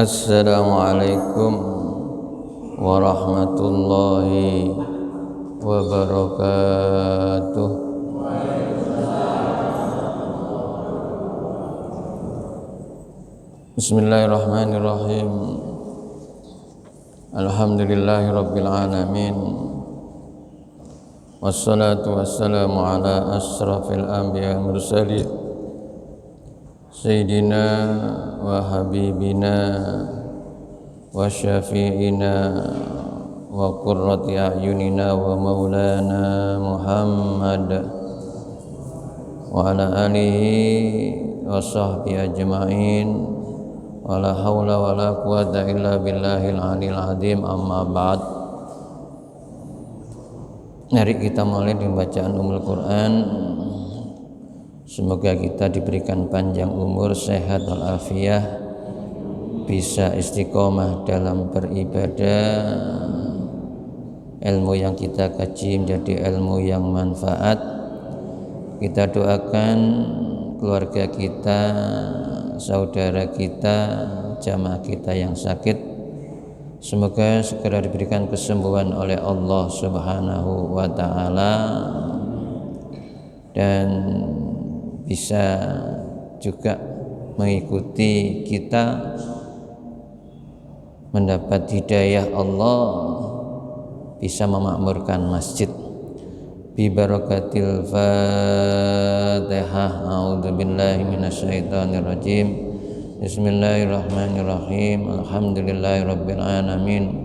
Assalamualaikum warahmatullahi wabarakatuh. Bismillahirrahmanirrahim. Alhamdulillahirabbil alamin. Wassalatu wassalamu ala asyrafil anbiya'i wal mursalin Sayyidina wa habibina wa syafi'ina wa qurrati a'yunina wa maulana Muhammad wa ala alihi wa sahbihi ajma'in wa la hawla wa la quwata illa billahil aliyil azim, amma ba'd. Mari kita mulai dengan bacaan Ummul Quran. Semoga kita diberikan panjang umur, sehat walafiat, bisa istiqomah dalam beribadah, ilmu yang kita kaji menjadi ilmu yang manfaat. Kita doakan keluarga kita, saudara kita, jamaah kita yang sakit, semoga segera diberikan kesembuhan oleh Allah Subhanahu wa ta'ala, dan bisa juga mengikuti kita mendapat hidayah Allah, bisa memakmurkan masjid. Bi barakatil Fatihah. A'udzubillahi minasyaitonir rajim. Bismillahirrahmanirrahim. Alhamdulillahirabbil alamin.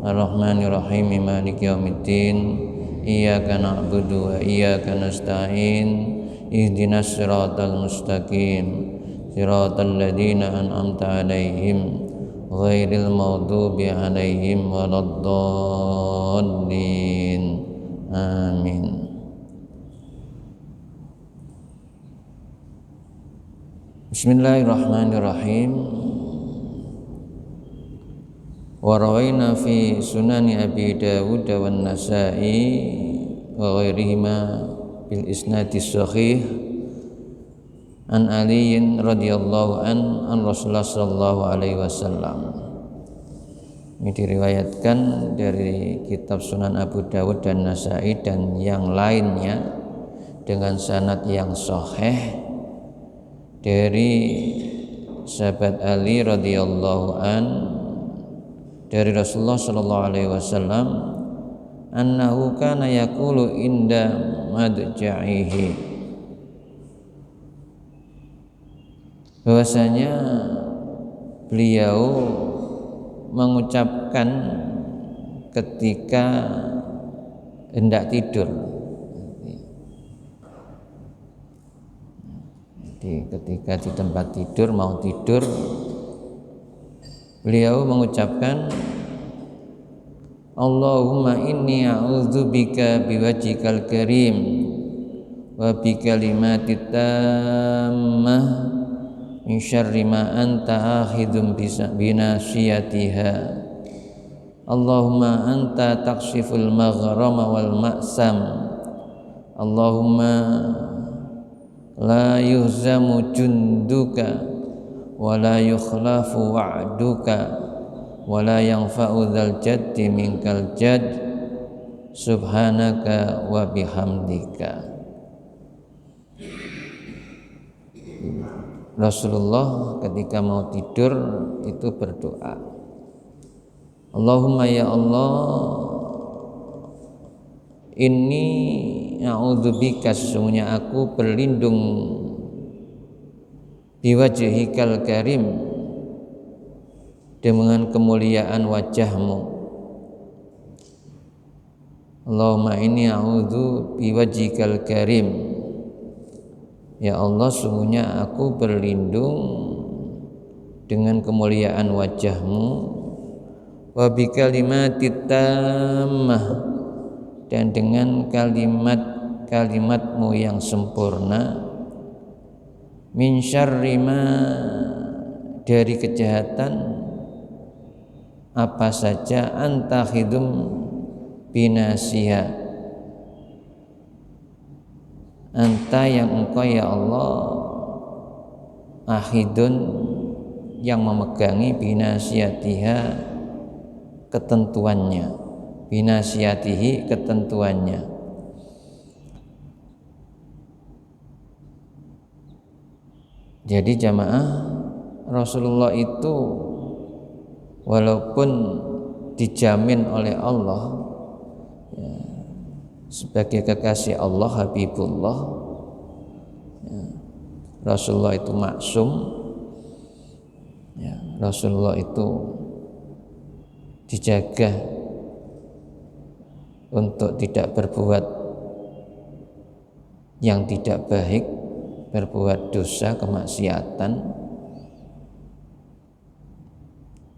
Arrahmanirrahim. Maliki yaumiddin. Iyyaka na'budu wa iyyaka nasta'in. Ihdinas siratal mustaqim. Siratal ladzina an'amta 'alaihim ghairil maghdubi 'alaihim waladdallin. Amin. Bismillahirrahmanirrahim. Wa rawaina fi sunani Abi Dawud wan Nasa'i wa ghairihima bil isnadi sahih an Ali radhiyallahu an Rasulullah sallallahu alaihi wasallam. Ini diriwayatkan dari kitab Sunan Abu Dawud dan Nasa'i dan yang lainnya dengan sanad yang sahih dari sahabat Ali radhiyallahu an dari Rasulullah sallallahu alaihi wasallam, annahu kana yaqulu inda madja'ihi, bahwasanya beliau mengucapkan ketika hendak tidur. Jadi ketika di tempat tidur, mau tidur, beliau mengucapkan, Allahumma inni a'udzubika biwajhikal karim wa bikalimatit tammah min syarri ma anta akhidum binasiyatiha. Allahumma anta taqsiful maghrama wal ma'sam. Allahumma la yuhzamu junduka wa la yukhlafu wa'duka wa la yanfa'u dzal jaddi minkal jadd subhanaka wa bihamdika. Rasulullah ketika mau tidur itu berdoa, Allahumma ya Allah, inni a'udzubika, sesungguhnya aku berlindung, biwajhikal karim, dengan kemuliaan wajahmu. Allahumma inni a'udzu biwajhikal karim, ya Allah, sungguhnya aku berlindung dengan kemuliaan wajahmu, wa bikalimatit tammah, dan dengan kalimat-kalimatmu yang sempurna, min syarri ma, dari kejahatan apa saja, anta khidum binasiha, anta yang engkau ya Allah, ahidun yang memegangi binasiyatiha ketentuannya, binasiyatihi ketentuannya. Jadi jamaah, Rasulullah itu walaupun dijamin oleh Allah ya, sebagai kekasih Allah, Habibullah ya, Rasulullah itu maksum ya, Rasulullah itu dijaga untuk tidak berbuat yang tidak baik, berbuat dosa, kemaksiatan,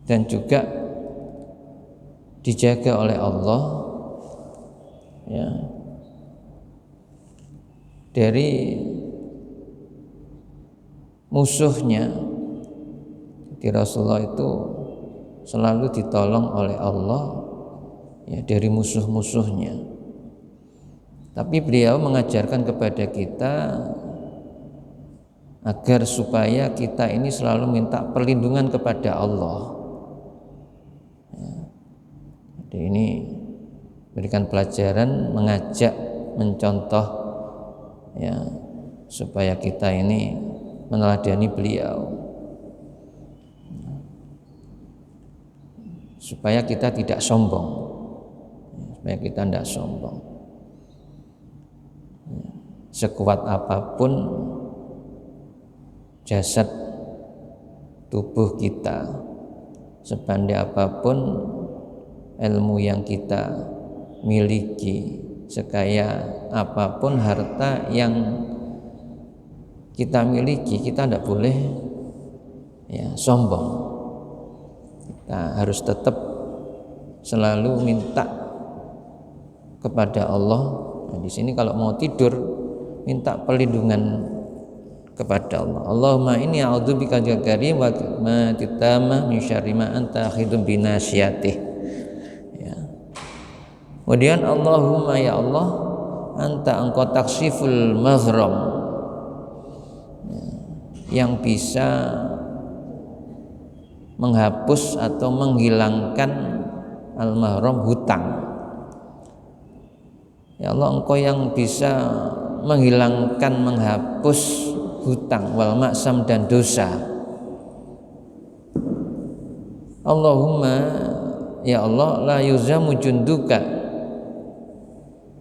dan juga dijaga oleh Allah ya, dari musuhnya. Jadi Rasulullah itu selalu ditolong oleh Allah ya, dari musuh-musuhnya. Tapi beliau mengajarkan kepada kita agar supaya kita ini selalu minta perlindungan kepada Allah ya. Jadi ini berikan pelajaran, mengajak, mencontoh ya, supaya kita ini meneladani beliau, supaya kita tidak sombong, supaya kita tidak sombong. Sekuat apapun jasad tubuh kita, sepandai apapun ilmu yang kita miliki, sekaya apapun harta yang kita miliki, kita tidak boleh ya, sombong. Kita harus tetap selalu minta kepada Allah. Nah, di sini kalau mau tidur minta perlindungan kepada Allah. Allahumma inni a'udzubika ya karim wa ma titamah min syarri ma anta akhidun binasiyatih. Ya. Kemudian Allahumma ya Allah, anta engkau taksiful maghram, ya, yang bisa menghapus atau menghilangkan al-mahram, hutang. Ya Allah, engkau yang bisa menghilangkan, menghapus hutang, wal maksam, dan dosa. Allahumma ya Allah, la yuzamu junduka,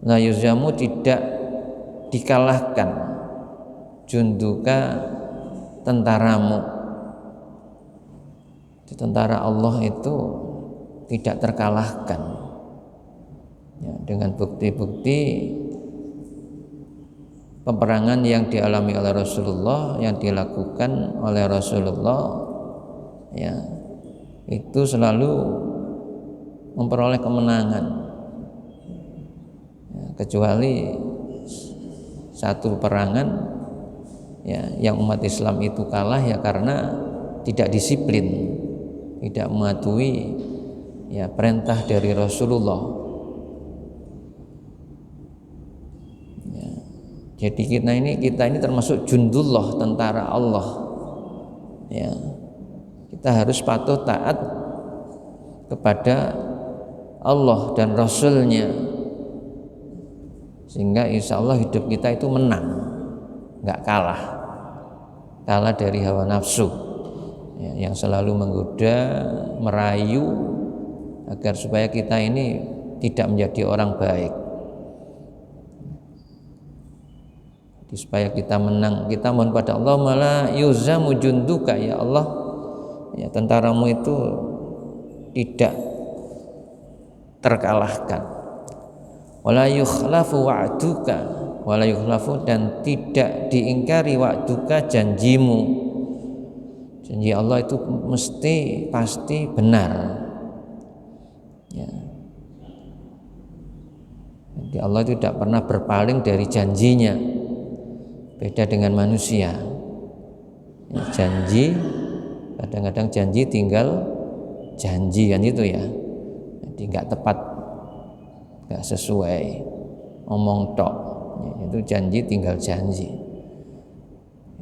la yuzamu tidak dikalahkan, junduka tentaramu. Tentara Allah itu tidak terkalahkan ya, dengan bukti-bukti peperangan yang dialami oleh Rasulullah, yang dilakukan oleh Rasulullah ya, itu selalu memperoleh kemenangan ya, kecuali satu peperangan ya, yang umat Islam itu kalah ya karena tidak disiplin, tidak mematuhi ya perintah dari Rasulullah ya. Jadi kita ini termasuk jundullah, tentara Allah ya. Kita harus patuh taat kepada Allah dan Rasulnya, sehingga insya Allah hidup kita itu menang, nggak kalah dari hawa nafsu ya, yang selalu menggoda, merayu agar supaya kita ini tidak menjadi orang baik. Jadi supaya kita menang, kita mohon pada Allah, mala yuzamu junduka ya Allah ya, tentaramu itu tidak terkalahkan, wala yukhlafu wa'duka, wala yukhlafu, dan tidak diingkari wa'duka, janjimu. Janji Allah itu mesti pasti benar ya. Jadi Allah itu tidak pernah berpaling dari janjinya, beda dengan manusia ya, janji kadang-kadang janji tinggal janji kan itu ya, jadi nggak tepat, nggak sesuai, ngomong tok ya, itu janji tinggal janji,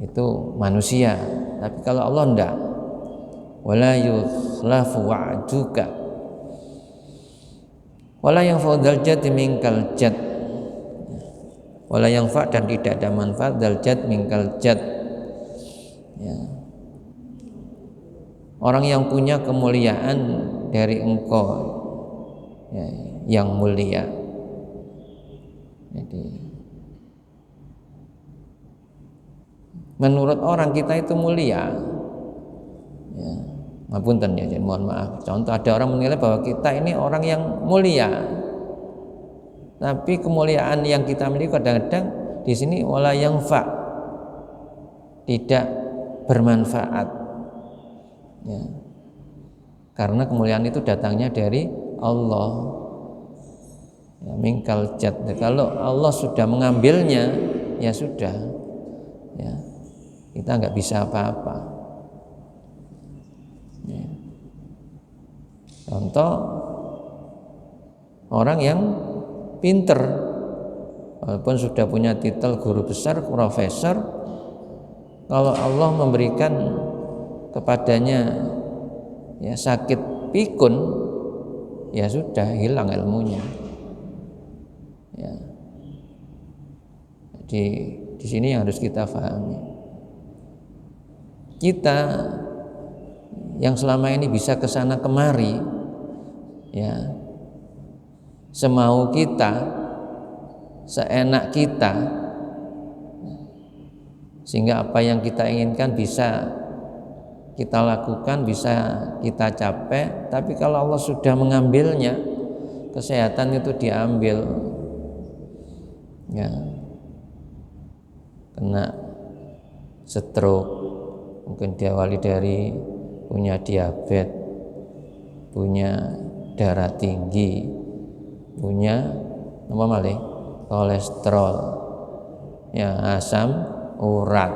itu manusia. Tapi kalau Allah enggak, wala yukhlafu wa'duka wala yanfa'u dzal jad minkal jad wala yanfa' dan tidak ada manfaat dzal jad minkal jad ya. Orang yang punya kemuliaan dari engkau ya, yang mulia. Jadi menurut orang kita itu mulia ya, ngapunten ya, jadi mohon maaf. Contoh ada orang menilai bahwa kita ini orang yang mulia, tapi kemuliaan yang kita miliki kadang-kadang di sini wala yanfa, tidak bermanfaat ya. Karena kemuliaan itu datangnya dari Allah ya, mingkal jad. Kalau Allah sudah mengambilnya ya sudah ya, kita nggak bisa apa-apa ya. Contoh orang yang pinter walaupun sudah punya titel guru besar, profesor, kalau Allah memberikan kepadanya ya sakit pikun ya sudah hilang ilmunya ya. Jadi di sini yang harus kita pahami, kita yang selama ini bisa kesana kemari ya semau kita, seenak kita, sehingga apa yang kita inginkan bisa kita lakukan, bisa kita capai. Tapi kalau Allah sudah mengambilnya, kesehatan itu diambil ya, kena stroke, mungkin diawali dari punya diabetes, punya darah tinggi, punya apa malih kolesterol ya, asam urat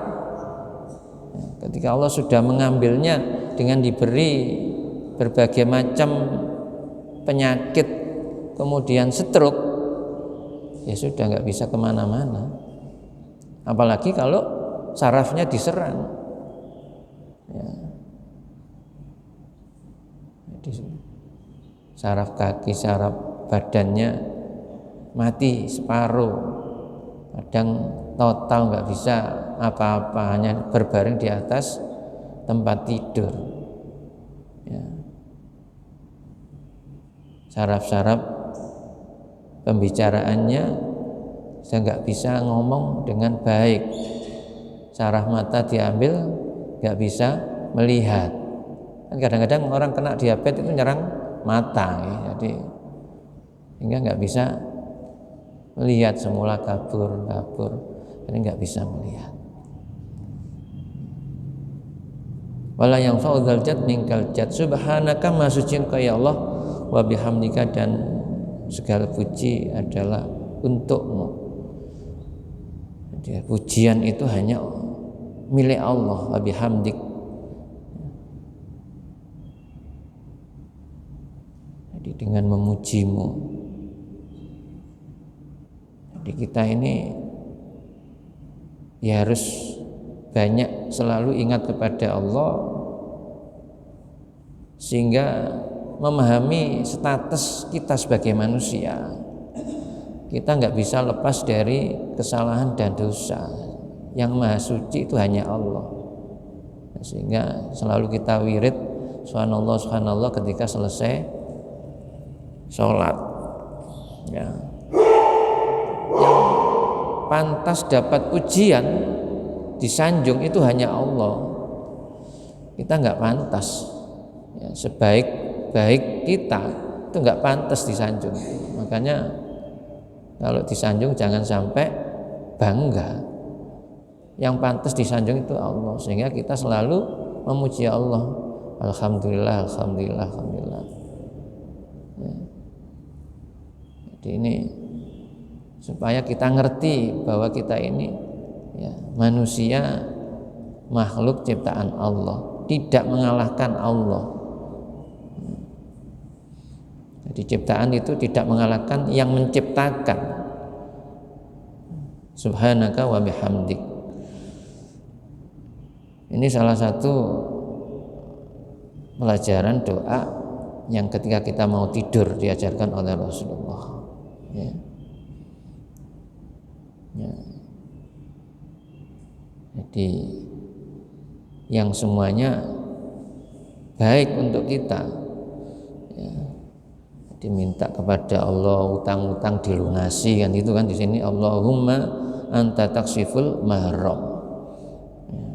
ya, ketika Allah sudah mengambilnya dengan diberi berbagai macam penyakit kemudian stroke ya sudah nggak bisa kemana-mana, apalagi kalau sarafnya diserang ya. Jadi saraf kaki, saraf badannya mati separuh, kadang total nggak bisa apa-apa, hanya berbaring di atas tempat tidur ya. Saraf-saraf pembicaraannya saya nggak bisa ngomong dengan baik, saraf mata diambil nggak bisa melihat. Kan kadang-kadang orang kena diabetes itu nyerang mata ya, jadi hingga nggak bisa melihat, semula kabur, jadi nggak bisa melihat. Wala yang faudal jad mingkal jad, subhanaka maha suci engkau ya Allah, wa bihamdika dan segala puji adalah untukmu. Jadi pujian itu hanya milik Allah, wa bihamdik. Jadi dengan memujimu. Jadi kita ini ya harus banyak selalu ingat kepada Allah, sehingga memahami status kita sebagai manusia. Kita nggak bisa lepas dari kesalahan dan dosa. Yang maha suci itu hanya Allah. Sehingga selalu kita wirid subhanallah subhanallah ketika selesai sholat ya. Yang pantas dapat pujian, disanjung itu hanya Allah. Kita nggak pantas ya, sebaik-baik kita itu nggak pantas disanjung. Makanya kalau disanjung jangan sampai bangga. Yang pantas disanjung itu Allah, sehingga kita selalu memuji Allah. Alhamdulillah, alhamdulillah, alhamdulillah ya. Jadi ini supaya kita ngerti bahwa kita ini ya, manusia, makhluk ciptaan Allah, tidak mengalahkan Allah. Jadi ciptaan itu tidak mengalahkan yang menciptakan. Subhanaka wa bihamdik. Ini salah satu pelajaran doa yang ketika kita mau tidur diajarkan oleh Rasulullah. Ya. Ya. Jadi yang semuanya baik untuk kita. Ya. Diminta kepada Allah utang-utang dilunasi kan itu kan di sini Allahumma anta taksiful mahram. Ya.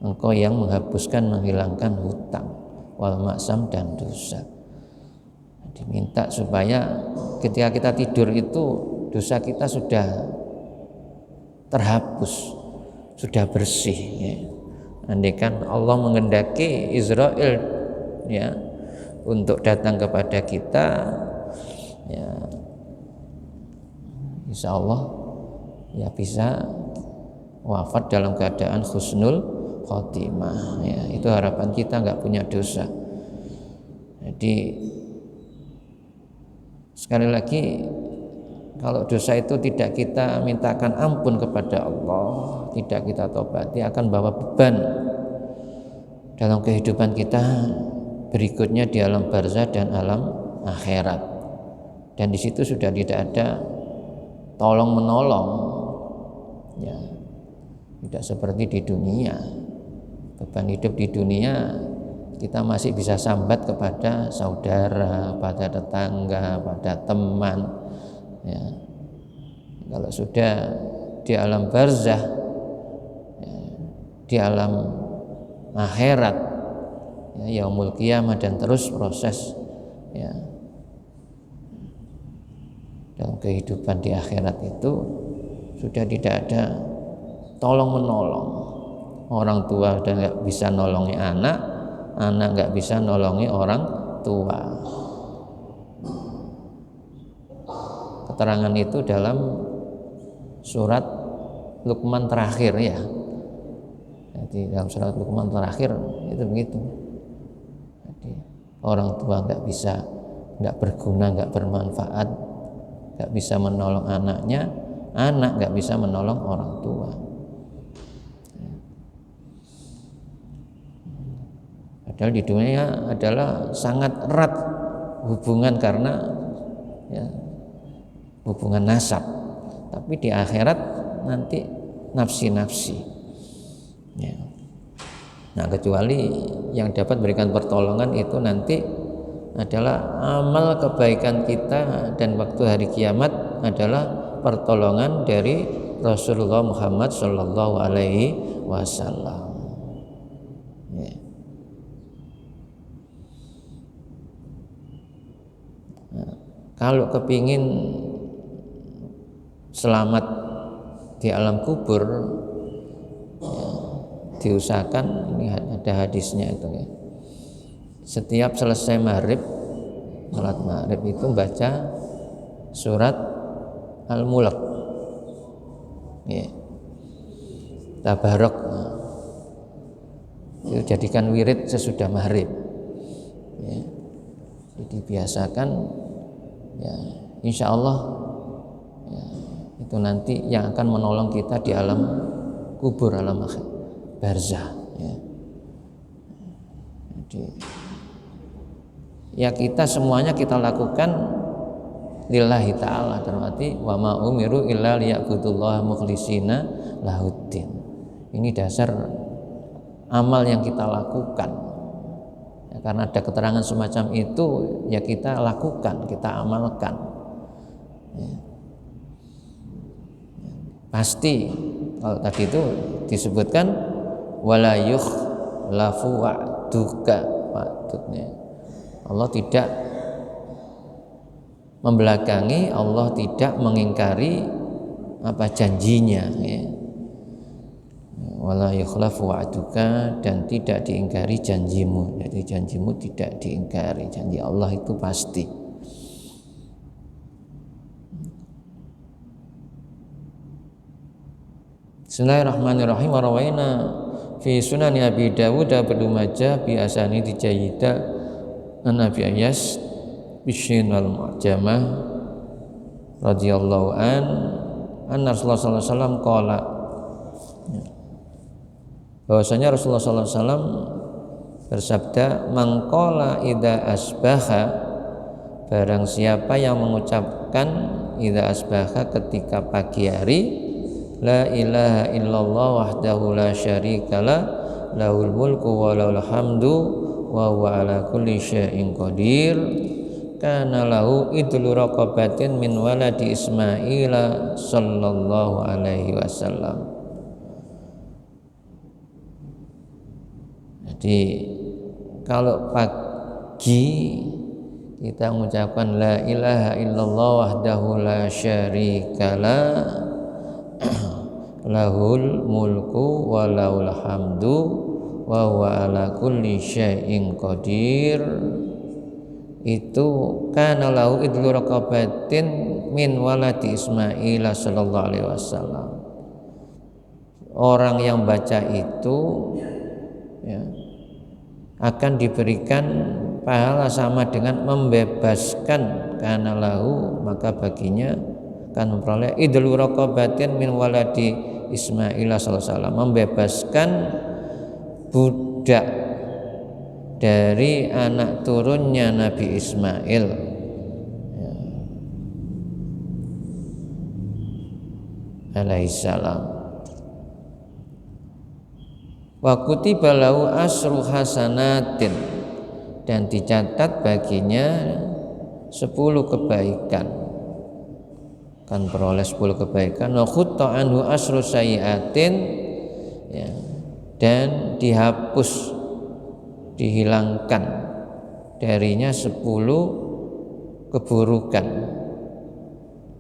Engkau yang menghapuskan menghilangkan hutang wal maksam dan dosa. Diminta supaya ketika kita tidur itu dosa kita sudah terhapus, sudah bersih ya. Andaikan Allah mengendaki Israel ya untuk datang kepada kita ya insya Allah ya bisa wafat dalam keadaan husnul khotimah ya, itu harapan kita, nggak punya dosa. Jadi sekali lagi kalau dosa itu tidak kita mintakan ampun kepada Allah, tidak kita tobati, akan bawa beban dalam kehidupan kita berikutnya di alam barzah dan alam akhirat. Dan di situ sudah tidak ada tolong menolong, ya, tidak seperti di dunia. Beban hidup di dunia kita masih bisa sambat kepada saudara, pada tetangga, pada teman. Ya. Kalau sudah di alam barzah, ya, di alam akhirat, ya, yaumul qiyamah dan terus proses ya, dalam kehidupan di akhirat itu sudah tidak ada tolong menolong. Orang tua udah nggak bisa nolongi anak, anak nggak bisa nolongi orang tua. Keterangan itu dalam surat Luqman terakhir ya. Jadi dalam surat Luqman terakhir itu begitu. Jadi orang tua nggak bisa, nggak berguna, nggak bermanfaat, nggak bisa menolong anaknya, anak nggak bisa menolong orang tua. Padahal di dunia adalah sangat erat hubungan karena ya, hubungan nasab, tapi di akhirat nanti nafsi-nafsi ya. Nah kecuali yang dapat berikan pertolongan itu nanti adalah amal kebaikan kita, dan waktu hari kiamat adalah pertolongan dari Rasulullah Muhammad Sallallahu Alaihi Wasallam ya. Nah, kalau kepingin selamat di alam kubur ya, diusahakan, ini ada hadisnya itu ya, setiap selesai maghrib, salat maghrib itu baca surat Al-Mulk ya, Tabarok itu jadikan wirid sesudah maghrib ya. Jadi biasakan ya, insya Allah ya, itu nanti yang akan menolong kita di alam kubur, alam barzah ya. Jadi ya kita semuanya kita lakukan lillahi ta'ala, termati wa ma umiru illa liya'budullaha mukhlishina lahuddin. Ini dasar amal yang kita lakukan ya, karena ada keterangan semacam itu ya kita lakukan, kita amalkan ya. Pasti kalau tadi itu disebutkan wala yukhlafu wa'duka, wa'duknya Allah tidak membelakangi, Allah tidak mengingkari apa janjinya ya. Wala yukhlafu wa'duka, dan tidak diingkari janjimu. Jadi janjimu tidak diingkari, janji Allah itu pasti. Bismillahirrahmanirrahim. Rawaina fi sunan Abi Dawud wa Ibnu Majah bi asanid jayyida an Abi Ayyas bisyin wal mu'jamah radhiyallahu anna Rasulullah sallallahu alaihi wasallam qala, bahwasanya Rasulullah sallallahu alaihi wasallam bersabda, mangqala idza asbaha, barang siapa yang mengucapkan idza asbaha ketika pagi hari, la ilaha illallah wahdahu la syarikalah lahul mulku wa lahul hamdu wa huwa ala kulli syai'in qadir, kana lahu idlu raqabatin min waladi Ismaila sallallahu alaihi wasallam. Jadi kalau pagi kita mengucapkan la ilaha illallah wahdahu la syarikalah lahul mulku wa lahul hamdu wa huwa ala kulli syai'in qadir, itu kana lahu idlu raqabatin min waladi Ismail sallallahu alaihi wasallam. Orang yang baca itu ya, akan diberikan pahala sama dengan membebaskan, kana lahu maka baginya akan memperoleh idlu raqabatin min waladi Ismail sallallahu alaihi wasallam, membebaskan budak dari anak turunnya Nabi Ismail ya, alaihissalam. Wa kutiba lahu asru hasanatin, dan dicatat baginya 10 kebaikan, kan peroleh 10 kebaikan. Wa khutta anhu asru sayiatin ya, dan dihapus, dihilangkan darinya 10 keburukan,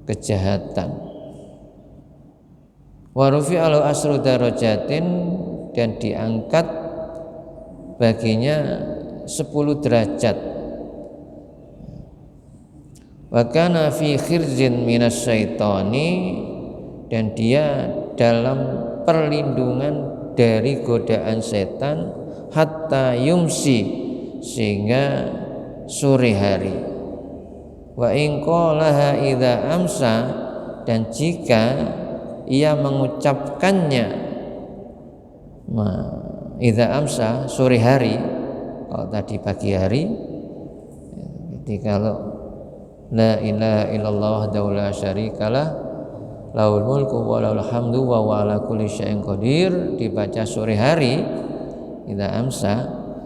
kejahatan. Wa rufi'alu asru darajatin, dan diangkat baginya 10 derajat. Wa kana fi khirzin minas syaitani, dan dia dalam perlindungan dari godaan setan hatta yumsi, sehingga sore hari. Wa in qalaha idza amsa, dan jika ia mengucapkannya idza amsa, sore hari, kalau tadi pagi hari. Jadi kalau la ilaha illallah wahdahu la syarikalah lahul mulku wa lahul hamdu wa huwa ala kulli syai'in qadir dibaca sore hari idza amsa,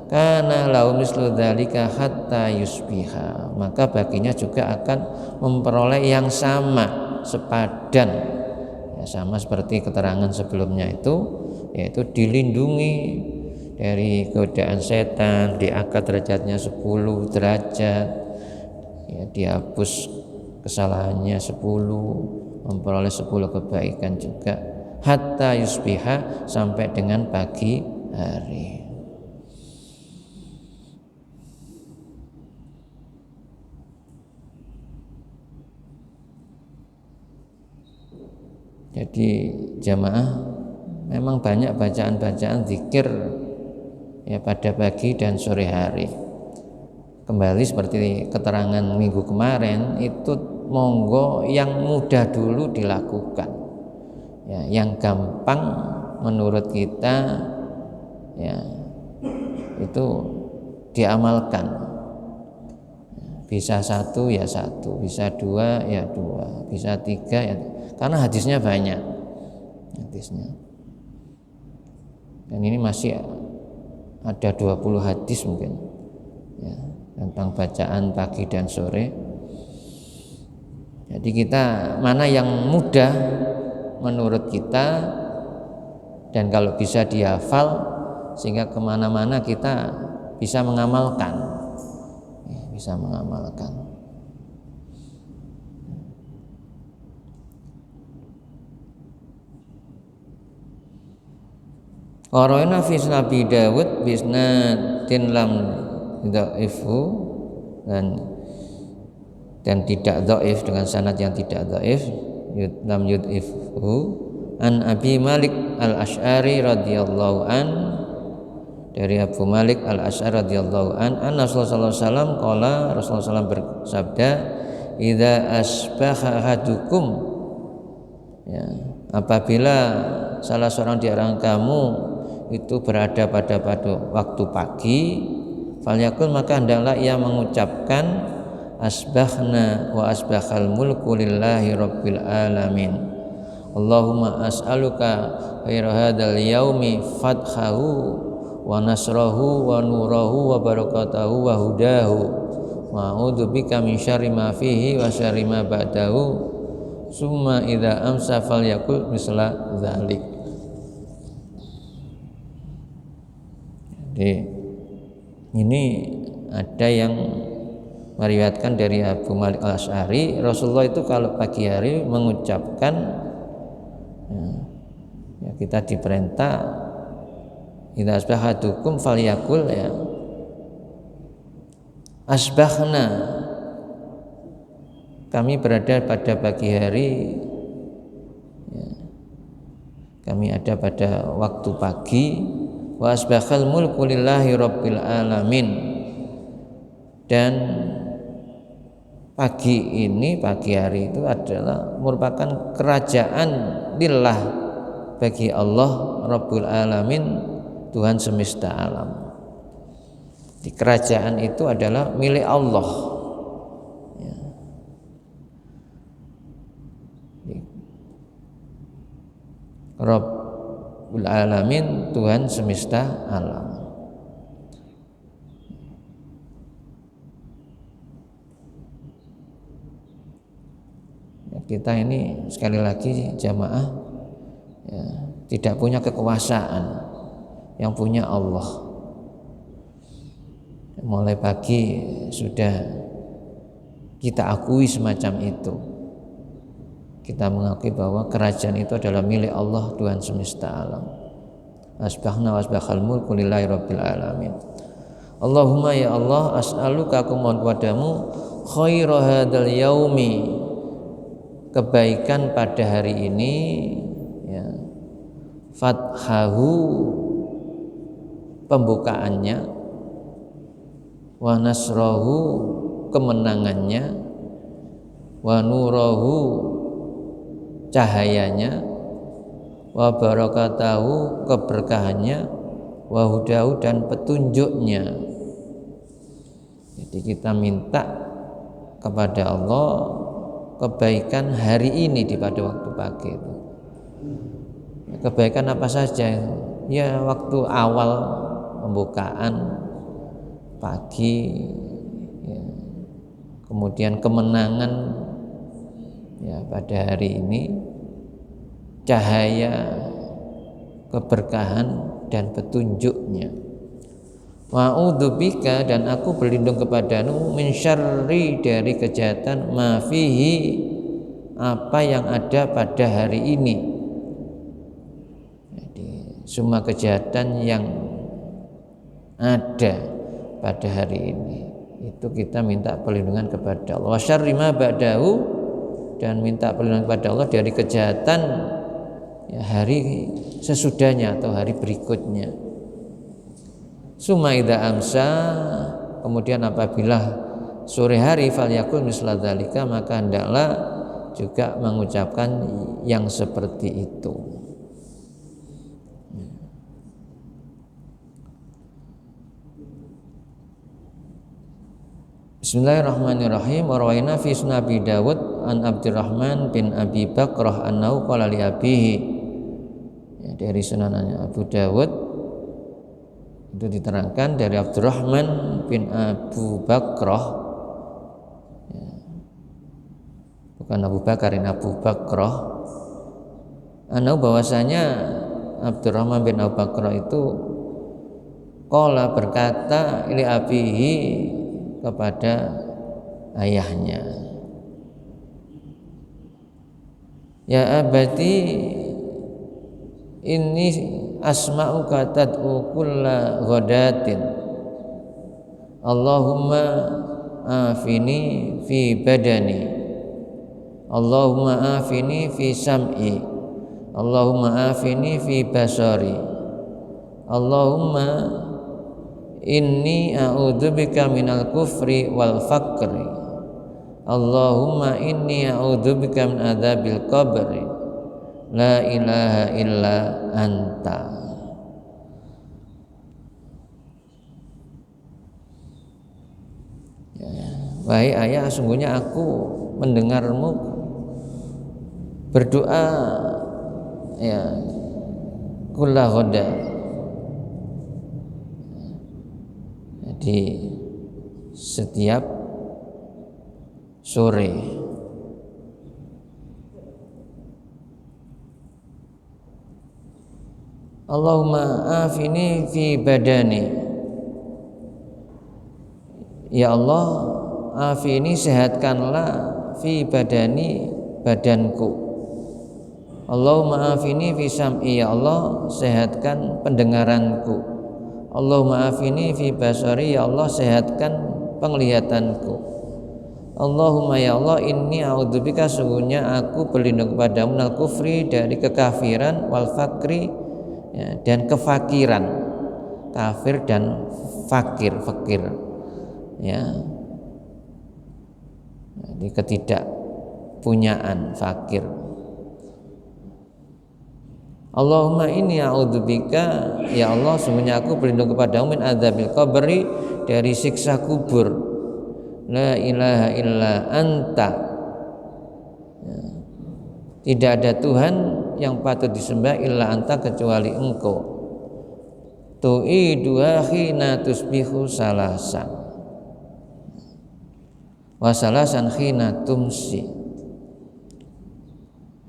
kana lahu mislu dzalika hatta yusbiha, maka baginya juga akan memperoleh yang sama, sepadan ya, sama seperti keterangan sebelumnya itu, yaitu dilindungi dari godaan setan, diangkat derajatnya 10 derajat ya, dihapus kesalahannya 10, memperoleh 10 kebaikan juga, hatta yusbiha, sampai dengan pagi hari. Jadi jamaah, memang banyak bacaan-bacaan zikir ya pada pagi dan sore hari. Kembali seperti keterangan minggu kemarin, itu monggo yang mudah dulu dilakukan ya, yang gampang menurut kita ya itu diamalkan. Bisa 1 ya 1, bisa 2 ya 2, bisa 3 ya, karena hadisnya banyak hadisnya. Dan ini masih ada 20 hadis mungkin ya, tentang bacaan pagi dan sore. Jadi kita mana yang mudah menurut kita, dan kalau bisa dihafal sehingga kemana-mana kita bisa mengamalkan ya, bisa mengamalkan. Qara'na fi Nabi Dawud bisnadin lam dhaifu, dan tidak dhaif, dengan sanad yang tidak dhaif, lam yudhifu, an Abi Malik Al-Asy'ari radhiyallahu an, dari Abu Malik Al-Asy'ari radhiyallahu an, anna Rasulullah sallallahu alaihi wasallam qala, Rasulullah SAW bersabda, idza asbaha ahadukum ya, apabila salah seorang di antara kamu itu berada pada waktu pagi, falyakul maka hendaklah ia mengucapkan asbahna wa asbahal mulku lillahi rabbil alamin. Allahumma as'aluka khaira hadzal yaumi fathahu wa nasrahu wa nurahu wa barakatahu wa hudahu wa a'udzu bika min syarri ma fihi wa syarri ma ba'dahu summa idza amsa falyakul misla dzalik. Jadi ini ada yang meriwayatkan dari Abu Malik Al-Asy'ari, Rasulullah itu kalau pagi hari mengucapkan ya kita diperintah idza asbahadukum falyakul ya asbahna, kami berada pada pagi hari ya, kami ada pada waktu pagi, wa asbahal mulku lillahi rabbil alamin, dan pagi ini, pagi hari itu adalah merupakan kerajaan lillah bagi Allah Rabbul Alamin, Tuhan semesta alam. Di kerajaan itu adalah milik Allah ya. Rabbul Alamin, Tuhan semesta alam. Kita ini sekali lagi jamaah ya, tidak punya kekuasaan, yang punya Allah. Mulai pagi sudah kita akui semacam itu. Kita mengakui bahwa kerajaan itu adalah milik Allah, Tuhan semesta alam. Asbahna wa asbahal mulku lillahi rabbil alamin. Allahumma ya Allah, as'aluka, aku mohon padamu khaira hadzal yaumi, kebaikan pada hari ini ya, fathahu, pembukaannya, wa nasrahu, kemenangannya, wa nurahu, cahayanya, wa barakatahu, keberkahannya, wa hudahu, dan petunjuknya. Jadi kita minta kepada Allah kebaikan hari ini di pada waktu pagi itu. Kebaikan apa saja? Ya waktu awal pembukaan pagi ya. Kemudian kemenangan ya pada hari ini, cahaya, keberkahan dan petunjuknya. Wa'udzubika, dan aku berlindung kepadamu, min syarri, dari kejahatan, ma fihi, apa yang ada pada hari ini. Jadi semua kejahatan yang ada pada hari ini itu kita minta perlindungan kepada Allah. Wa syarri ma ba'dahu, dan minta perlindungan kepada Allah dari kejahatan ya, hari sesudahnya atau hari berikutnya. Summa idza amsa, kemudian apabila sore hari, falyakul misla dzalika, maka hendaklah juga mengucapkan yang seperti itu. Bismillahirrahmanirrahim. Warwaina fi sunan Abi Dawud an Abdurrahman bin Abi Bakrah annahu qala li abihi, ya, dari sunanannya Abu Dawud itu diterangkan dari Abdurrahman bin Abu Bakrah ya, bukan Abu Bakar, ini Abu Bakrah, annahu, bahwasanya Abdurrahman bin Abu Bakrah itu qala, berkata, li abihi, kepada ayahnya, ya abadi, ini asma'uka tad'u kulla ghadatin, Allahumma afini fi badani, Allahumma afini fi sam'i, Allahumma afini fi basari, Allahumma inni a'udzubika minal kufri wal faqri, Allahumma inni a'udzubika min adzabil qabri, la ilaha illa anta. wahai ayah, sungguhnya aku mendengarmu berdoa ya kulla ghada, jadi setiap sore. Allahumma afini fi badani, ya Allah afini sehatkanlah fi badani badanku. Allahumma afini fi sam'i, ya Allah sehatkan pendengaranku. Allahumma afini fi basari, ya Allah sehatkan penglihatanku. Allahumma ya Allah inni a'udzubika, sungguhnya aku berlindung kepadamu minal kufri, dari kekafiran, wal fakri ya, dan kefakiran, kafir dan fakir ya, jadi ketidakpunyaan, fakir. Allahumma inni a'udzubika, ya Allah sungguhnya aku berlindung kepadamu min adzabil qabri, dari siksa kubur. La ilaha illa anta, ya, tidak ada Tuhan yang patut disembah illa anta, kecuali engkau. Tu'iduha khina tusbihu salasan wa salasan khina tumsi.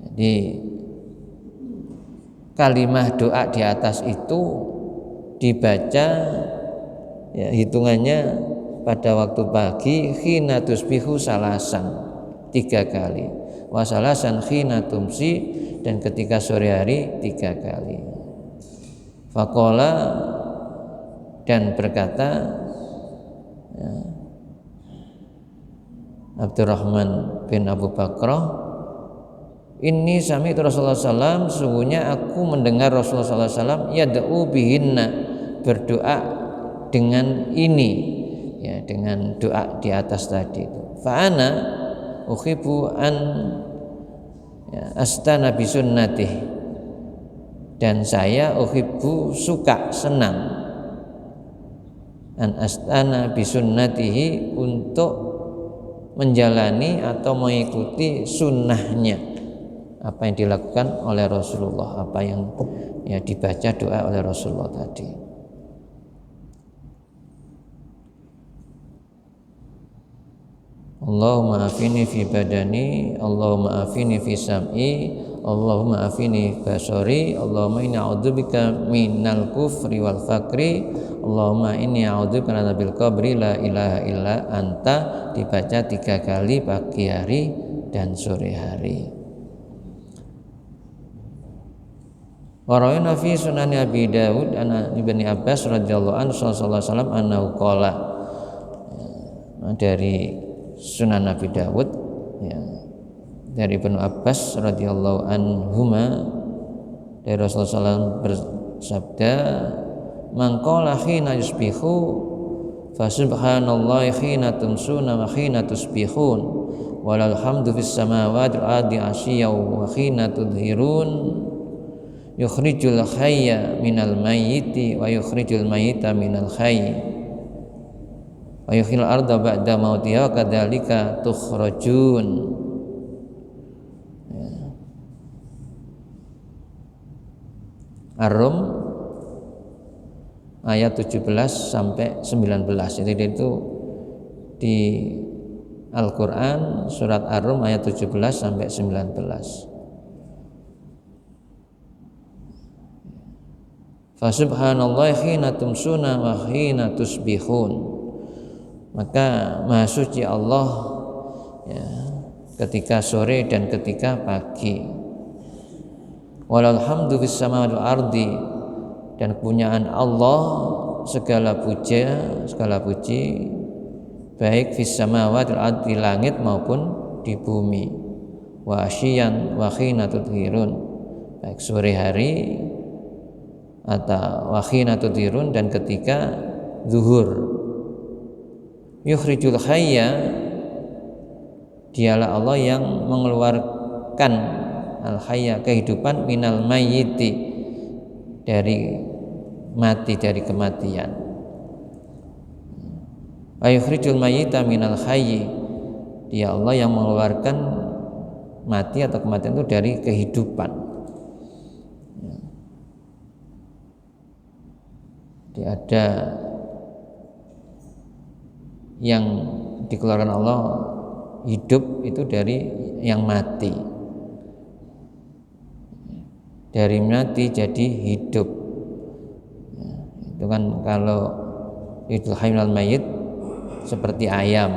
Jadi kalimah doa di atas itu dibaca ya, hitungannya pada waktu pagi khina tusbihu salasan 3 kali, wa salasan khina tumsi, dan ketika sore hari 3 kali. Faqala, dan berkata ya, Abdurrahman bin Abu Bakrah, inni sami'tu Rasulullah SAW, sungguhnya aku mendengar Rasulullah SAW yad'u bihinna, berdoa dengan ini ya, dengan doa di atas tadi itu. Fa ana uhibbu an ya, astana bi sunnatih, dan saya uhibbu suka, senang, an astana bi sunnatihi, untuk menjalani atau mengikuti sunnahnya, apa yang dilakukan oleh Rasulullah, apa yang ya dibaca doa oleh Rasulullah tadi. Allahumma afini fi badani, Allahumma afini fi sam'i, Allahumma afini basari, Allahumma inni a'udzubika minal kufri wal fakri, Allahumma inni a'udzubika min adzabil qabri, la ilaha illa anta, dibaca 3 kali pagi hari dan sore hari. Warawina fi sunan Abi Dawud an Ibni Abbas radhiyallahu anhu sallallahu alaihi wasallam annahu qala, dari Sunan Abi Dawud ya, dari Ibnu Abbas radhiyallahu anhuma, dari Rasulullah SAW bersabda, man qala khina yusbihu fa subhanallahi khina tumsuna wa khina tusbihun walal hamdu fis samawati wal ardi asyiya wa khina tudhirun yukhrijul hayya minal mayyiti wa yukhrijul mayyita minal hayy wa yuhyil arda ba'da mautiha kadzalika tukhrajun. Ya. Ar-Rum ayat 17 sampai 19. Jadi itu di Al-Qur'an surat Ar-Rum ayat 17 sampai 19. Fa subhanallahi khina tumsuna wa khina tusbihun, maka maha suci Allah ya, ketika sore dan ketika pagi. Walal hamdu fis samawati wal ardi, dan kepunyaan Allah segala puji baik fis samawati wal ardi, langit maupun di bumi. Wa asyiyan wa khina tudhirun, baik sore hari atau wa khina tudhirun, dan ketika zuhur. Yukhrijul hayya, dialah Allah yang mengeluarkan al-hayya, kehidupan, minal mayyiti, dari mati, dari kematian. Ayukhrijul mayyita minal hayyi, dia Allah yang mengeluarkan mati atau kematian itu dari kehidupan. Jadi ada yang dikeluarkan Allah hidup itu dari yang mati, dari mati jadi hidup. Itu kan kalau idul hayy minal mayyit seperti ayam,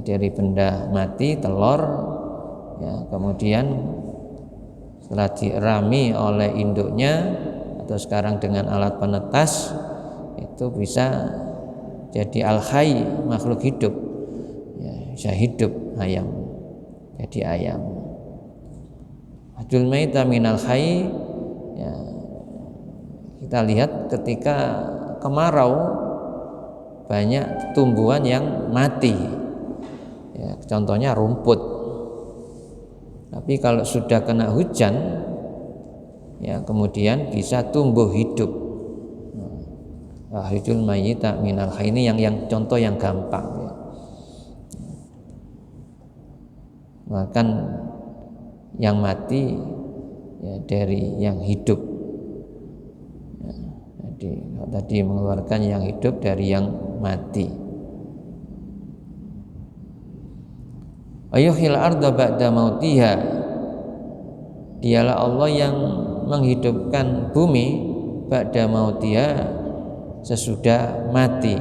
dari benda mati telur, ya, kemudian setelah dirami oleh induknya atau sekarang dengan alat penetas itu bisa jadi al-hayy, makhluk hidup, ya, bisa hidup ayam, jadi ayam. Idul mayyita minal hayy, ya, kita lihat ketika kemarau banyak tumbuhan yang mati, ya, contohnya rumput. Tapi kalau sudah kena hujan, ya, kemudian bisa tumbuh hidup. Idul mayyita minal hayy ini yang contoh yang gampang, ya. Bahkan yang mati, ya, dari yang hidup. Jadi tadi mengeluarkan yang hidup dari yang mati. Ayuhil arda ba'da mautiha, dialah Allah yang menghidupkan bumi ba'da mautiha, sesudah mati.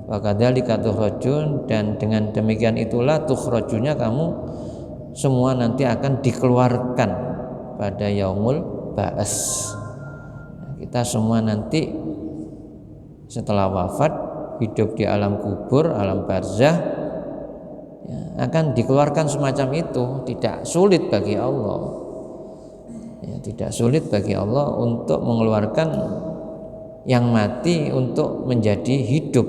Wa kadzalika tukhrajun, dan dengan demikian itulah tukhrajunnya, kamu semua nanti akan dikeluarkan pada yaumul ba'ats. Kita semua nanti setelah wafat hidup di alam kubur, alam barzah, ya, akan dikeluarkan semacam itu. Tidak sulit bagi Allah, ya, tidak sulit bagi Allah untuk mengeluarkan yang mati untuk menjadi hidup.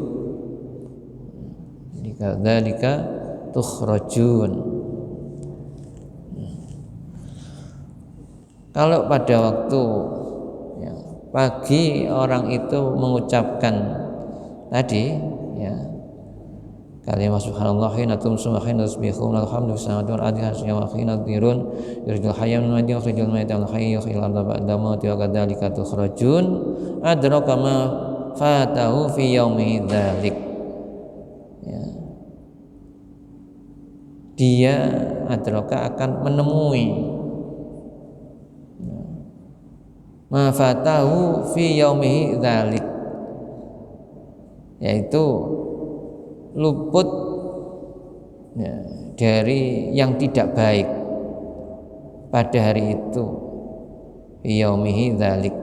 Kadzalika tukhrajun. Kalau pada waktu, ya, pagi orang itu mengucapkan tadi, ya, kalimat subhanallah hina tumsu wa hina tusbihun alhamdulillah wa adhiya wa hina dirun yuridul hayya min madi wa yuridul mayyita al hayy wa khil arda ba'da mauti wa kadzalika tukhrajun adraka ma fatahu fi yaumi dzalik. Ya, dia adraka akan menemui ma fatahu fi yaumihi dzalik, yaitu luput, ya, dari yang tidak baik pada hari itu. Fi yaumihi dzalik,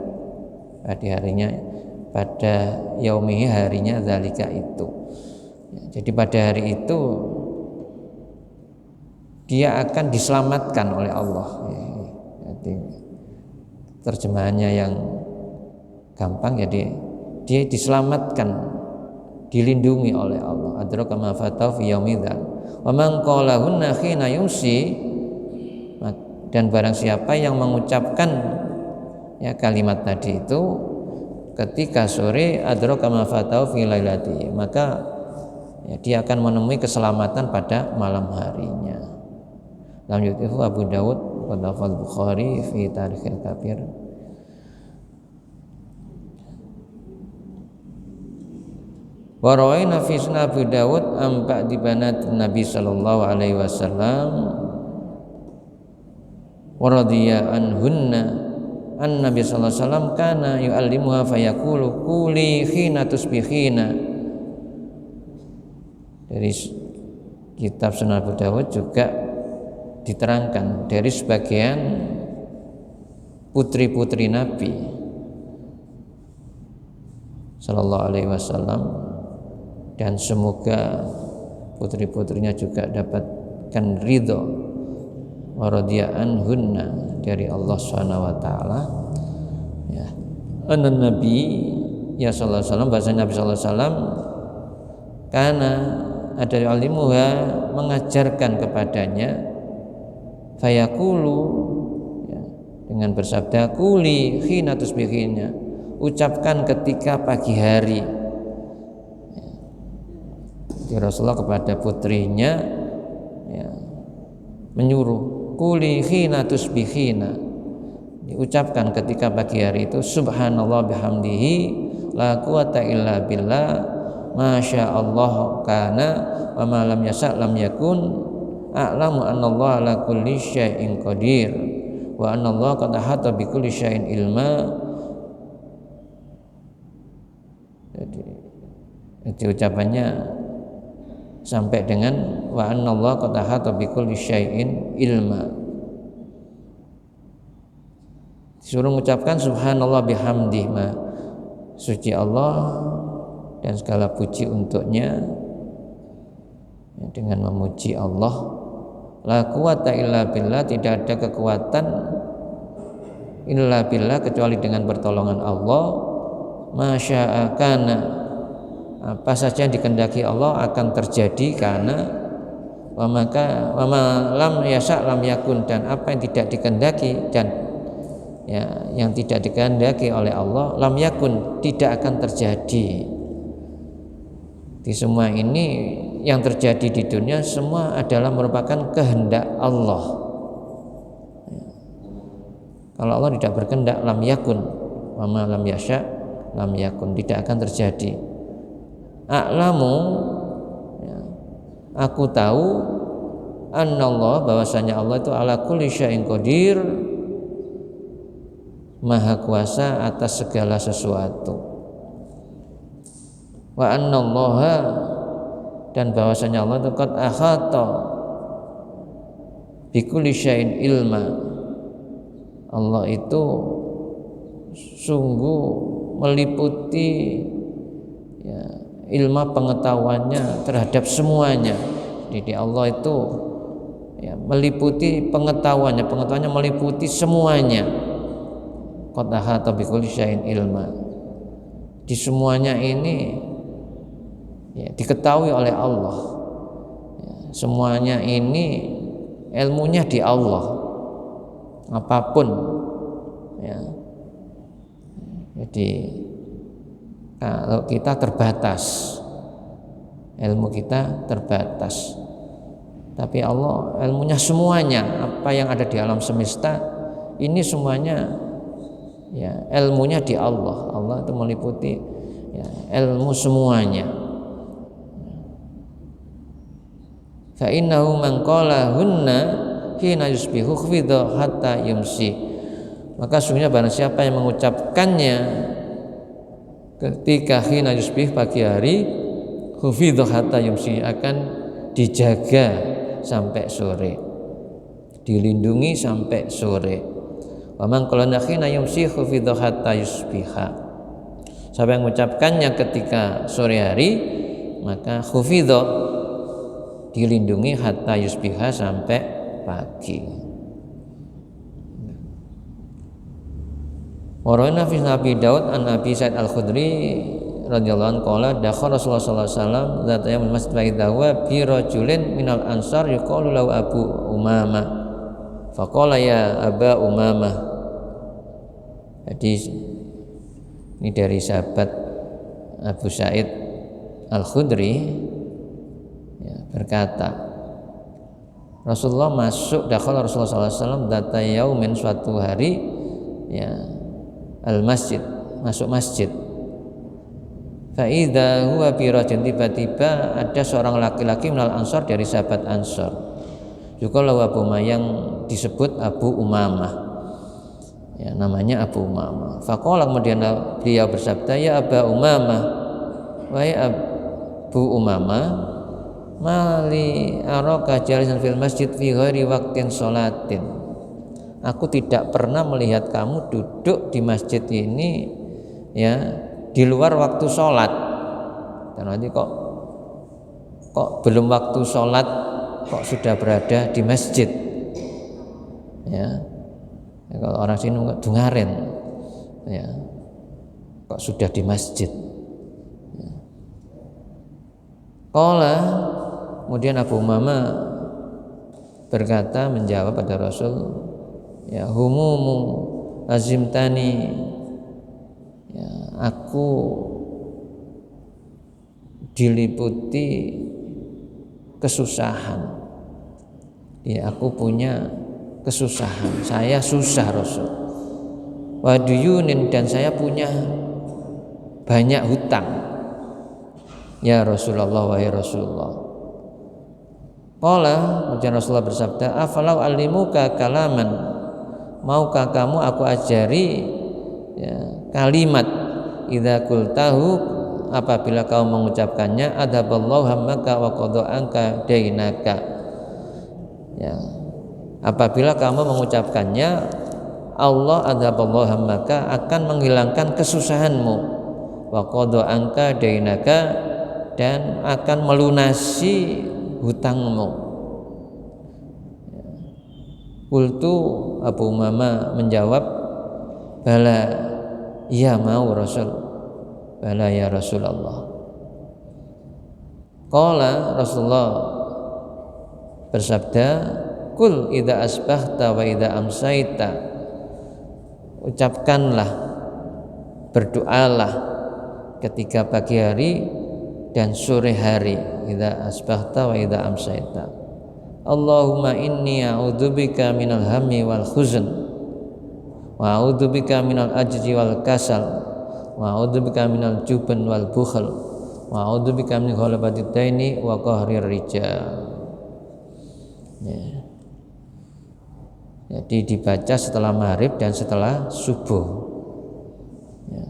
pada yaumihi, harinya, dzalika itu, ya, jadi pada hari itu dia akan diselamatkan oleh Allah, ya. Jadi terjemahannya yang gampang, jadi dia diselamatkan, dilindungi oleh Allah. Adraka ma fatahu fi yaumi dzal. Wa man qalahunna khina yumsi, dan barang siapa yang mengucapkan, ya, kalimat tadi itu ketika sore, adraka ma fatahu fi lailati, maka, ya, dia akan menemui keselamatan pada malam harinya. Lam yutifu Abu Dawud wa Al Bukhari fi Tarikhil Kabir. Wa rawaina fi Sunan Abu Dawud am ba'di banat Nabi sallallahu alaihi wasallam wa radiya anhunna an Nabi sallallahu alaihi wasallam kana yu'allimuha fayaqulu quli khina tusbihina. Dari kitab Sunan Abu Dawud juga diterangkan dari sebagian putri-putri Nabi sallallahu alaihi wasallam, dan semoga putri-putrinya juga dapatkan ridho wa radiya anhunna dari Allah Subhanahu wa taala, ya, anna Nabi, ya sallallahu alaihi wasallam, bahasa Nabi sallallahu alaihi wasallam, karena ada alimuha, mengajarkan kepadanya, fayaqulu, ya, dengan bersabda kuli khina tusbihina, ucapkan ketika pagi hari, ya, Di Rasulullah kepada putrinya ya, menyuruh quli khina tusbihina, diucapkan ketika pagi hari itu subhanallah bihamdihi la quwata illa billah masya Allah kana wa ma lam yasha lam yakun a'lamu annallaha ala kulli syai'in qadir wa annallaha qad ahata bi kulli syai'in ilma. Jadi ucapannya sampai dengan wa annallaha qad ahata bi kulli syai'in ilma. Disuruh mengucapkan subhanallah bihamdih, suci Allah dan segala puji untuknya. Dengan memuji Allah, la quwata illa billah, tidak ada kekuatan illa billah kecuali dengan pertolongan Allah. Masya'a kana, apa saja yang dikehendaki Allah akan terjadi karena wa ma lam yasha lam yakun, dan apa yang tidak dikehendaki dan ya, yang tidak dikehendaki oleh Allah lam yakun, tidak akan terjadi. Di semua ini yang terjadi di dunia semua adalah merupakan kehendak Allah. Kalau Allah tidak berkehendak lam yakun, wa ma lam yasha lam yakun, tidak akan terjadi. A'lamu, ya, aku tahu, annallah, bahwasanya Allah itu ala kulli syai'in qadir, maha kuasa atas segala sesuatu. Wa annallaha, dan bahwasanya Allah itu qad ahata bi kulli syai'in ilma, Allah itu sungguh meliputi ya, ilmu pengetahuannya terhadap semuanya. Jadi Allah itu ya, meliputi pengetahuannya meliputi semuanya. Qad ahata bi kulli syai'in ilma, di semuanya ini ya, diketahui oleh Allah. Ya, semuanya ini ilmunya di Allah, apapun ya. Jadi kalau kita terbatas, ilmu kita terbatas, tapi Allah ilmunya semuanya, apa yang ada di alam semesta ini semuanya ya, ilmunya di Allah. Allah itu meliputi ya, ilmu semuanya. Fa innahu man qala hunna hina yusbihu khfidha hatta yumsi, maka sungguhnya barang siapa yang mengucapkannya ketika hina yusbih, pagi hari, khfidha hatta yumsi, akan dijaga sampai sore, dilindungi sampai sore. Wa man qala hina yumsi khfidha hatta yusbiha, siapa yang mengucapkannya ketika sore hari, maka khfidha, dilindungi hatta yusbiha, sampai pagi. Warana fi Nabi Daud an Nabi Sa'id Al-Khudri radhiyallahu anhu qala dakhala Rasulullah sallallahu alaihi wasallam dzata yaumil masjid fa idza huwa bi rajulin minal ansar yuqalu lahu Abu Umamah faqala ya Aba Umamah. Jadi ini dari sahabat Abu Sa'id Al-Khudri ya, berkata Rasulullah masuk, dakhala Rasulullah sallallahu alaihi wasallam dzata yaumin, suatu hari ya, al-masjid, masuk masjid. Fa idza huwa bi rajulin, tiba-tiba ada seorang laki-laki minal ansar, dari sahabat Ansar, juga Abu Umamah, yang disebut Abu Umamah ya, namanya Abu Umamah. Faqala, kemudian beliau bersabda, ya Aba Umamah, wahai Abu Umamah, mali araka jalisan fil masjid fi ghairi waqtin sholatin, aku tidak pernah melihat kamu duduk di masjid ini ya, di luar waktu sholat. Dan nanti kok belum waktu sholat kok sudah berada di masjid ya, kalau orang sini dungaren ya, kok sudah di masjid ya. Qala, kemudian Abu Umamah berkata, menjawab pada Rasul, ya humumu azimtani, ya, aku diliputi kesusahan. Ya, aku punya kesusahan, saya susah Rasul. Wa duyunin, dan saya punya banyak hutang. Ya Rasulullah, wahai Rasulullah. Qala, kemudian Rasulullah bersabda, afalau alimuka kalaman, maukah kamu aku ajari ya, kalimat idza qultahu, apabila kau mengucapkannya, adaballahu hammaka wa qada anka dainaka. Ya, apabila kamu mengucapkannya, Allah adaballahu hammaka, akan menghilangkan kesusahanmu, wa qada anka dainaka, dan akan melunasi hutangmu. Qultu, Abu Umamah menjawab, bala, iya mau Rasul, bala ya Rasulullah. Qala, Rasulullah bersabda, kul idza asbahta wa idza amsaita, ucapkanlah, berdoalah ketika pagi hari dan sore hari, idza asbahta wa idza amsaita. Allahumma inni a'udzubika minal hammi wal huzn, wa a'udzubika minal ajzi wal kasal, wa a'udzubika minal jubn wal bukhl, wa a'udzubika min ghalabatid daini wa qahrir rijal. Ya. Jadi dibaca setelah maghrib dan setelah subuh. Ya.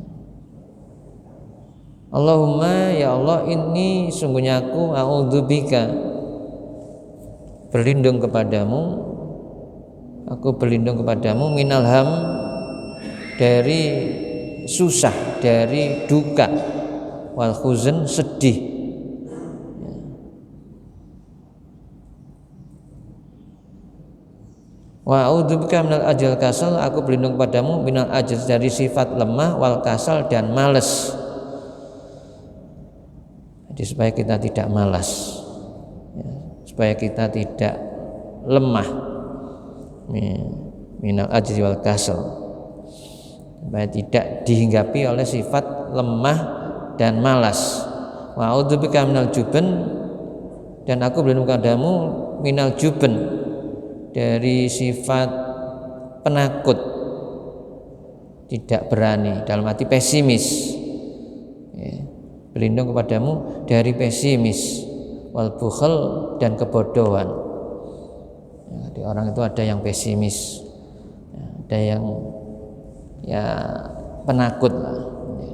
Allahumma, ya Allah, ini sungguhnya aku a'udzubika, berlindung kepadamu, aku berlindung kepadamu, minal ham, dari susah, dari duka, wal huzn, sedih. Wa a'udzubika minal ajal kasal, aku berlindung kepadamu minal ajal, dari sifat lemah, wal kasal, dan malas. Jadi supaya kita tidak malas, ya, supaya kita tidak lemah, minal ajzi wal kasal, supaya tidak dihinggapi oleh sifat lemah dan malas. Wa a'udzubika minal jubn, dan aku berlindung kepadamu minal jubn, dari sifat penakut, tidak berani, dalam arti pesimis. Ya, berlindung kepadamu dari pesimis, wal bukhl, dan kebodohan. Ya, jadi orang itu ada yang pesimis, ya, ada yang ya penakut lah. Ya.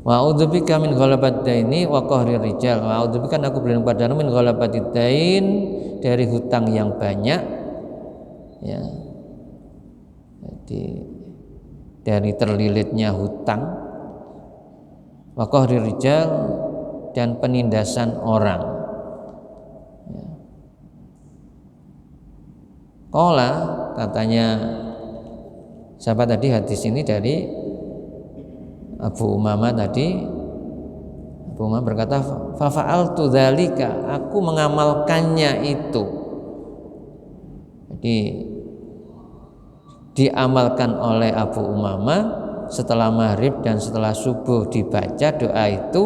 Wa a'udzubika min ghalabatid daini wa qahrir rijal, wa a'udzubika, aku berlindung kepadamu min ghalabatid dain, dari hutang yang banyak, ya, jadi dari terlilitnya hutang, wa qahrir rijal, dan penindasan orang. Ya. Qala, katanya siapa tadi, hadis ini dari Abu Umamah tadi. Abu Umamah berkata, fa fa'altu dzalika, aku mengamalkannya itu. Jadi diamalkan oleh Abu Umamah setelah maghrib dan setelah subuh dibaca doa itu.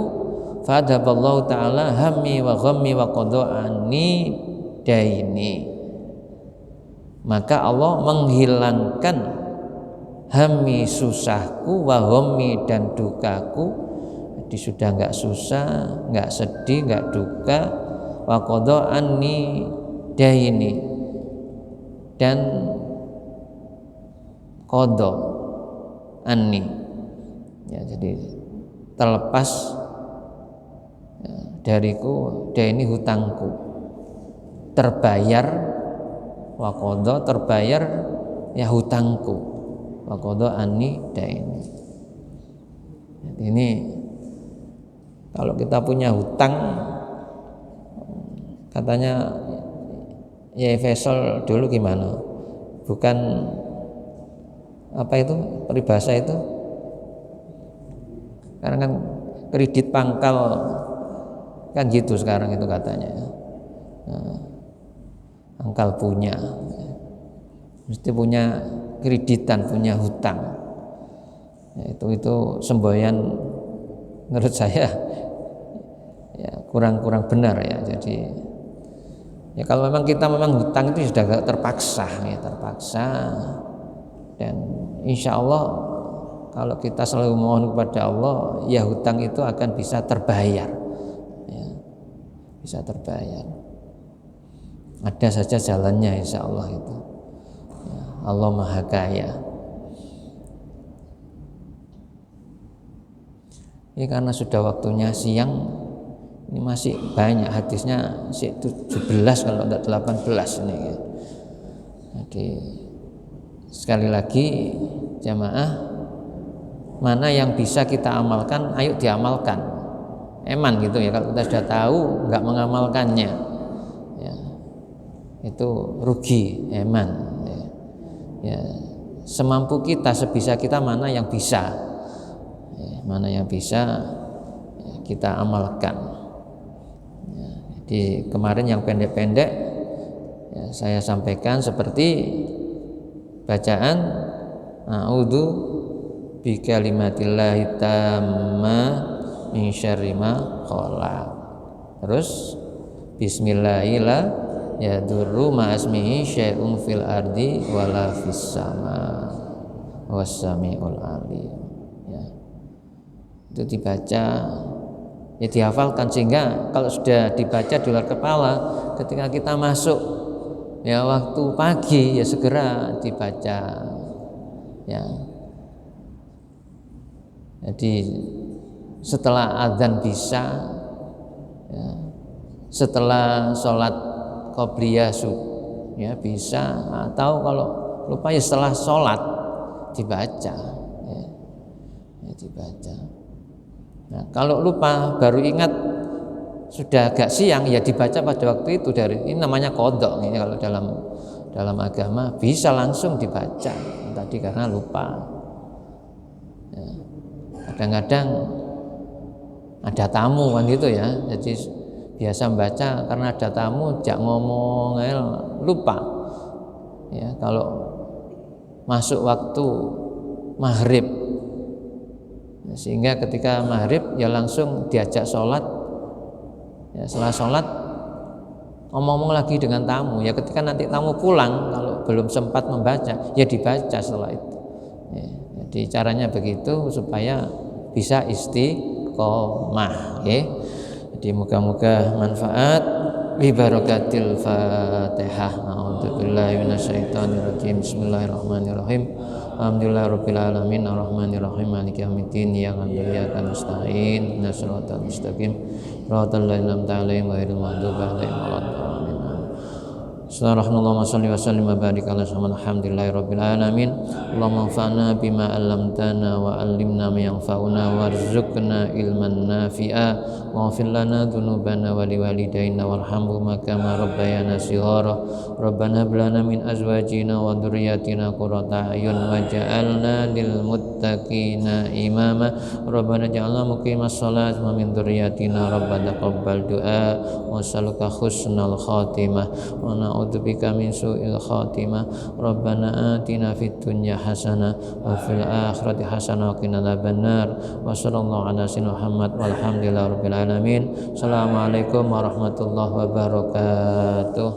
Fadhaballahu ta'ala hammi wa ghammi wa qada'ani daini, maka Allah menghilangkan hammi, susahku, wa ghammi, dan dukaku. Jadi sudah enggak susah, enggak sedih, enggak duka, wa qada'ani daini, dan qada anni, ya, jadi terlepas dariku daini, hutangku, terbayar, wa qada, terbayar ya hutangku, wa qada anni daini. Jadi ini kalau kita punya hutang, katanya ya Faisal dulu gimana, bukan apa itu peribahasa itu, karena kan kredit pangkal kan gitu sekarang itu katanya. Nah, pangkal punya, mesti punya kreditan, punya hutang. Ya, itu semboyan menurut saya ya kurang benar ya. Jadi ya kalau memang kita hutang itu sudah terpaksa ya, terpaksa, dan insya Allah kalau kita selalu mohon kepada Allah ya hutang itu akan bisa terbayar ya, bisa terbayar. Ada saja jalannya insya Allah itu ya, Allah Maha Kaya. Ini karena sudah waktunya siang, ini masih banyak hadisnya, 17 kalau tidak 18 ini ya. Jadi sekali lagi jamaah, mana yang bisa kita amalkan ayo diamalkan, eman gitu ya. Kalau kita sudah tahu nggak mengamalkannya ya, itu rugi, eman ya. Ya, semampu kita, sebisa kita mana yang bisa ya, mana yang bisa ya, kita amalkan ya. Jadi kemarin yang pendek-pendek ya, saya sampaikan seperti bacaan a'udzu bi kalimatillahi tamma min syarri ma khalaq. Terus bismillahillah yadurru ma'asmihi syai'un fil ardi wala fis sama wassami'ul alim ya. Itu dibaca ya, dihafalkan, sehingga kalau sudah dibaca di luar kepala, ketika kita masuk ya waktu pagi ya segera dibaca ya. Jadi setelah azan bisa ya, setelah sholat qobliyah ya bisa, atau kalau lupa ya setelah sholat dibaca ya, ya dibaca. Nah, kalau lupa baru ingat sudah agak siang ya dibaca pada waktu itu. Dari ini namanya qadha. Ini kalau dalam agama bisa langsung dibaca tadi karena lupa ya. Kadang-kadang ada tamu kan gitu ya, jadi biasa membaca, karena ada tamu jak ngomong lupa ya. Kalau masuk waktu maghrib, sehingga ketika maghrib ya langsung diajak sholat ya, setelah sholat ngomong lagi dengan tamu ya, ketika nanti tamu pulang kalau belum sempat membaca ya dibaca setelah itu ya. Jadi caranya begitu supaya bisa istiqomah ya. Jadi moga-moga manfaat bi barakatil Fatihah. A'udzubillahi minasyaitonirrajim. Bismillahirrahmanirrahim. Alhamdulillahirabbil alamin arrahmanirrahim maliki yaumiddin iyyaka na'budu wa iyyaka nasta'in ihdinas siratal mustaqim siratal ladzina an'amta 'alaihim ghairil maghdubi 'alaihim waladdallin. Subhanallah wa salli wa sallim wa barik ala sayyidina alhamdulillahirabbil alamin. Allahumma anfa'na bima 'allamtana wa 'allimna ma yanfa'una warzuqna ilman nafi'a waghfir lana dzunubana wa liwalidayna warhamhuma kama rabbayana shighara. Rabbana hab lana min azwajina wa dhurriyyatina qurrata a'yun waj'alna lil muttaqina imama. Rabbana ja'alna muqimas shalah wa min dhurriyyatina rabbana taqabbal du'a wa salika husnal khatimah wa na'udzubika min su'il khatimah. Rabbana atina fid dunya hasanah wa fil akhirati hasanah wa qina adzabannar. Wa sallallahu ala sayyidina Muhammad walhamdulillahi rabbil alamin. Assalamualaikum warahmatullahi wabarakatuh.